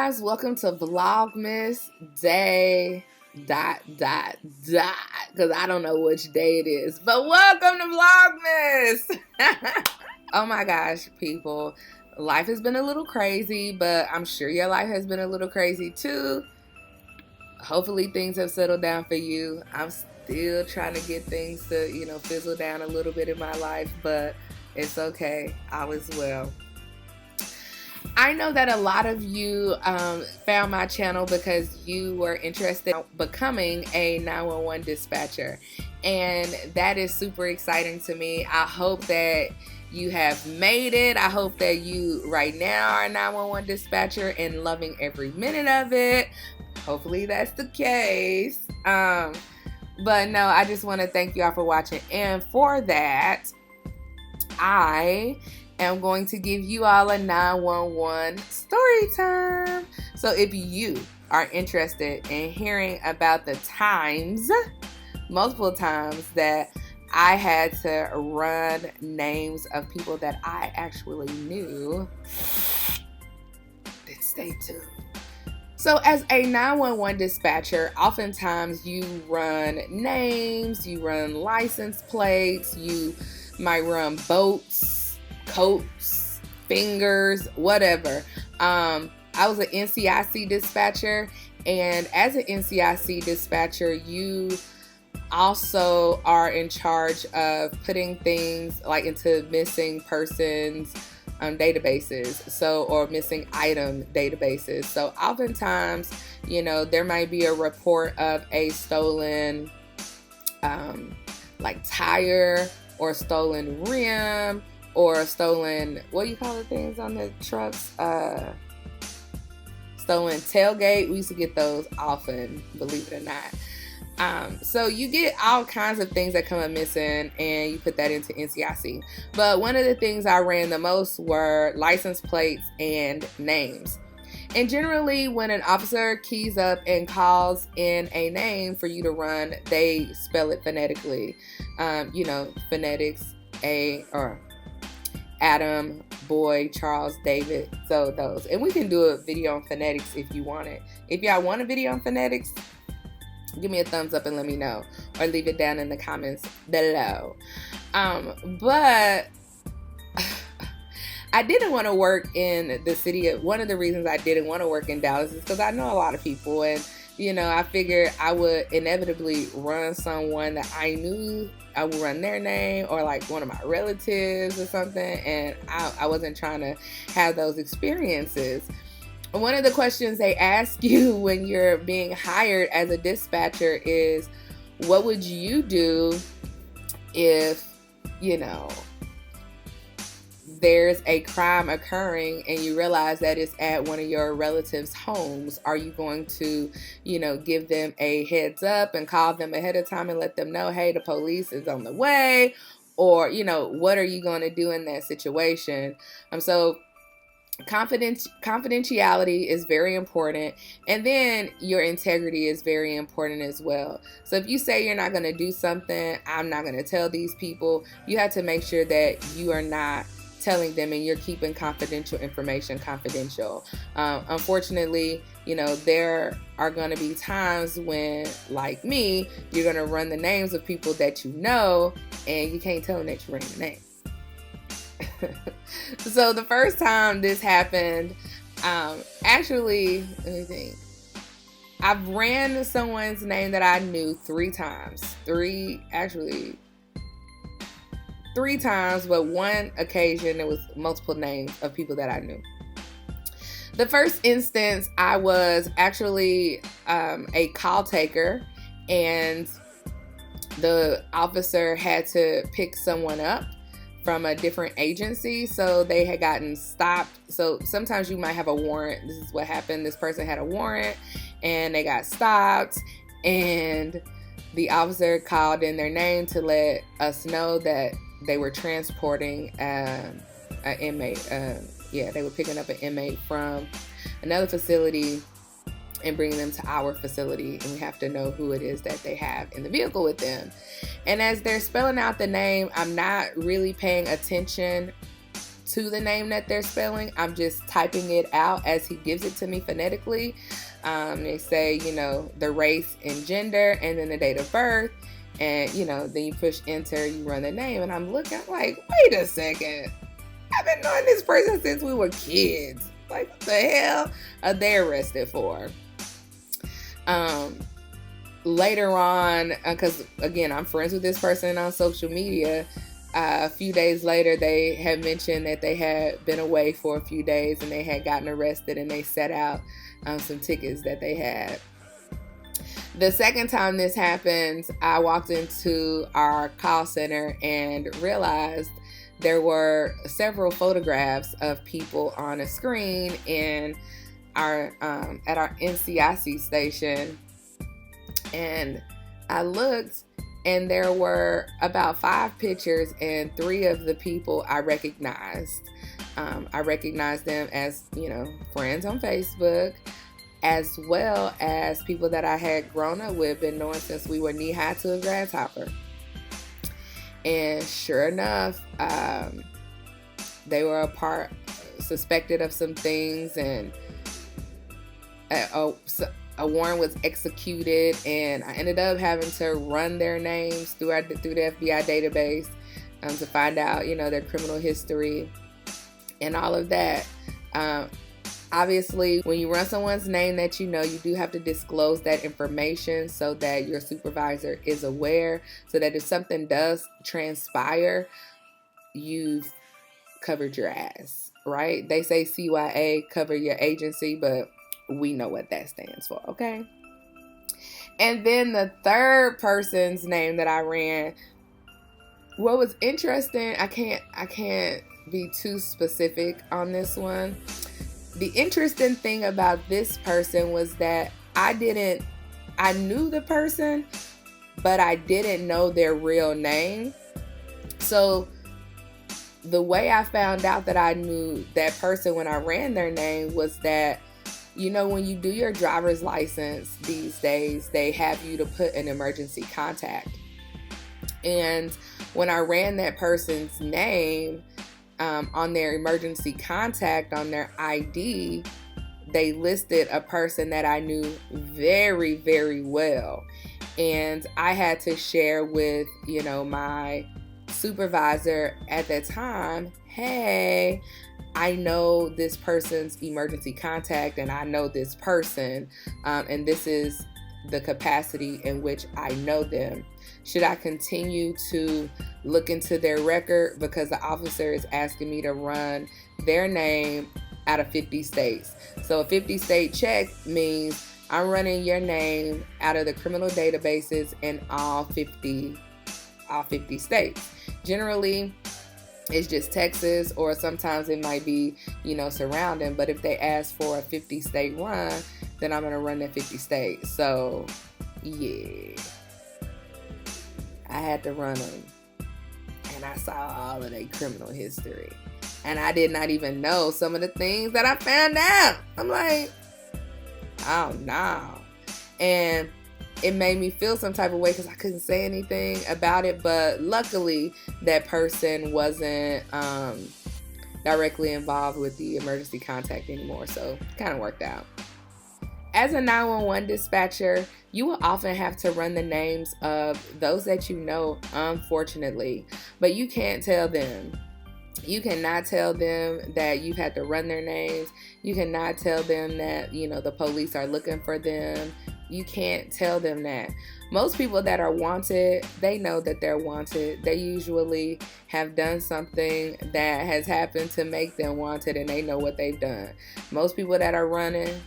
guys, welcome to Vlogmas day ... because I don't know which day it is, but welcome to Vlogmas. Oh my gosh, people, life has been a little crazy, but I'm sure your life has been a little crazy too. Hopefully things have settled down for you. I'm still trying to get things to, fizzle down a little bit in my life, but it's okay. All is well. I know that a lot of you found my channel because you were interested in becoming a 911 dispatcher, and that is super exciting to me. I hope that you have made it. I hope that you right now are a 911 dispatcher and loving every minute of it. Hopefully that's the case. But no, I just want to thank you all for watching, and for that, I am going to give you all a 911 story time. So if you are interested in hearing about the times, multiple times, that I had to run names of people that I actually knew, then stay tuned. So as a 911 dispatcher, oftentimes you run names, you run license plates, you might run boats, coats, fingers, whatever. I was an NCIC dispatcher, and as an NCIC dispatcher, you also are in charge of putting things like into missing persons databases, or missing item databases. So oftentimes, there might be a report of a stolen like tire, or stolen rim, or stolen, what do you call the things on the trucks? Stolen tailgate. We used to get those often, believe it or not. So you get all kinds of things that come up missing, and you put that into NCIC. But one of the things I ran the most were license plates and names. And generally, when an officer keys up and calls in a name for you to run, they spell it phonetically. Phonetics, or Adam, Boy, Charles, David. So those. And we can do a video on phonetics if you want it. If y'all want a video on phonetics, give me a thumbs up and let me know, or leave it down in the comments below. But I didn't want to work in the city. One of the reasons I didn't want to work in Dallas is because I know a lot of people, and I figured I would inevitably run someone that I knew. I would run their name, or like one of my relatives or something, and I wasn't trying to have those experiences. One of the questions they ask you when you're being hired as a dispatcher is, what would you do if, there's a crime occurring and you realize that it's at one of your relatives' homes? Are you going to, give them a heads up and call them ahead of time and let them know, hey, the police is on the way? Or, what are you going to do in that situation? So confidentiality is very important, and then your integrity is very important as well. So if you say you're not going to do something, I'm not going to tell these people, you have to make sure that you are not telling them and you're keeping confidential information confidential. Unfortunately, there are going to be times when, like me, you're going to run the names of people that you know, and you can't tell them that you ran the name. So the first time this happened, actually, let me think. I've ran someone's name that I knew 3 times. Three times, but one occasion it was multiple names of people that I knew. The first instance, I was actually a call taker, and the officer had to pick someone up from a different agency, so they had gotten stopped. So sometimes you might have a warrant. This is what happened. This person had a warrant and they got stopped, and the officer called in their name to let us know that they were transporting an inmate. They were picking up an inmate from another facility and bringing them to our facility, and we have to know who it is that they have in the vehicle with them. And as they're spelling out the name, I'm not really paying attention to the name that they're spelling. I'm just typing it out as he gives it to me phonetically. They say, you know, the race and gender, and then the date of birth. And, you know, then you push enter, you run the name. And I'm looking like, wait a second. I've been knowing this person since we were kids. Like, what the hell are they arrested for? Later on, because again, I'm friends with this person on social media. A few days later, they had mentioned that they had been away for a few days and they had gotten arrested, and they set out some tickets that they had. The second time this happened, I walked into our call center and realized there were several photographs of people on a screen in our at our NCIC station. And I looked, and there were about 5 pictures, and 3 of the people I recognized. I recognized them as, you know, friends on Facebook, as well as people that I had grown up with, been knowing since we were knee-high to a grasshopper. And sure enough, they were suspected of some things, and a warrant was executed, and I ended up having to run their names through the FBI database to find out, you know, their criminal history and all of that. Obviously, when you run someone's name that you know, you do have to disclose that information so that your supervisor is aware, so that if something does transpire, you've covered your ass, right? They say CYA, cover your agency, but we know what that stands for, okay? And then the third person's name that I ran, what was interesting, I can't be too specific on this one. The interesting thing about this person was that I knew the person, but I didn't know their real name. So the way I found out that I knew that person when I ran their name was that, you know, when you do your driver's license these days, they have you to put an emergency contact. And when I ran that person's name, on their emergency contact, on their ID, they listed a person that I knew very, very well. And I had to share with, you know, my supervisor at that time, hey, I know this person's emergency contact, and I know this person, and this is the capacity in which I know them. Should I continue to look into their record, because the officer is asking me to run their name out of 50 states. So a 50-state check means I'm running your name out of the criminal databases in all 50 states. Generally, it's just Texas, or sometimes it might be, you know, surrounding. But if they ask for a 50-state run, then I'm going to run that 50 states. So, yeah. I had to run them. And I saw all of their criminal history. And I did not even know some of the things that I found out. I'm like, oh, no. And it made me feel some type of way because I couldn't say anything about it. But luckily, that person wasn't directly involved with the emergency contact anymore. So it kind of worked out. As a 911 dispatcher, you will often have to run the names of those that you know, unfortunately. But you can't tell them. You cannot tell them that you've had to run their names. You cannot tell them that, you know, the police are looking for them. You can't tell them that. Most people that are wanted, they know that they're wanted. They usually have done something that has happened to make them wanted, and they know what they've done. Most people that are running,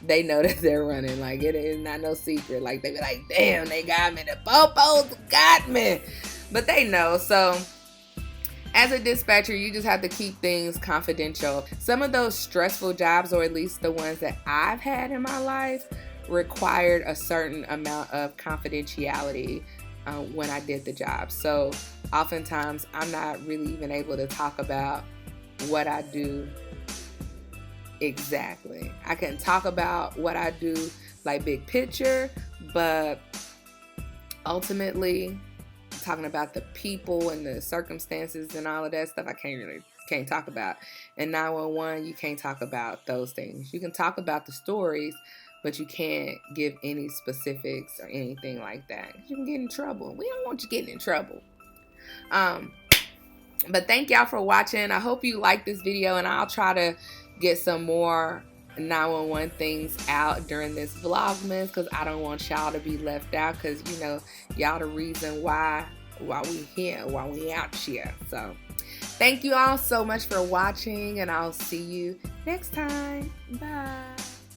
they know that they're running. Like, it is not no secret. Like, they be like, damn, they got me. The popos got me. But they know. So as a dispatcher, you just have to keep things confidential. Some of those stressful jobs, or at least the ones that I've had in my life, required a certain amount of confidentiality when I did the job. So oftentimes I'm not really even able to talk about what I do exactly. I can talk about what I do, like big picture, but ultimately talking about the people and the circumstances and all of that stuff, I can't talk about. In 911, you can't talk about those things. You can talk about the stories, but you can't give any specifics or anything like that. You can get in trouble. We don't want you getting in trouble. But thank y'all for watching. I hope you like this video, and I'll try to get some more 911 things out during this Vlogmas, because I don't want y'all to be left out, because you know y'all the reason why we here, why we out here. So thank you all so much for watching, and I'll see you next time. Bye.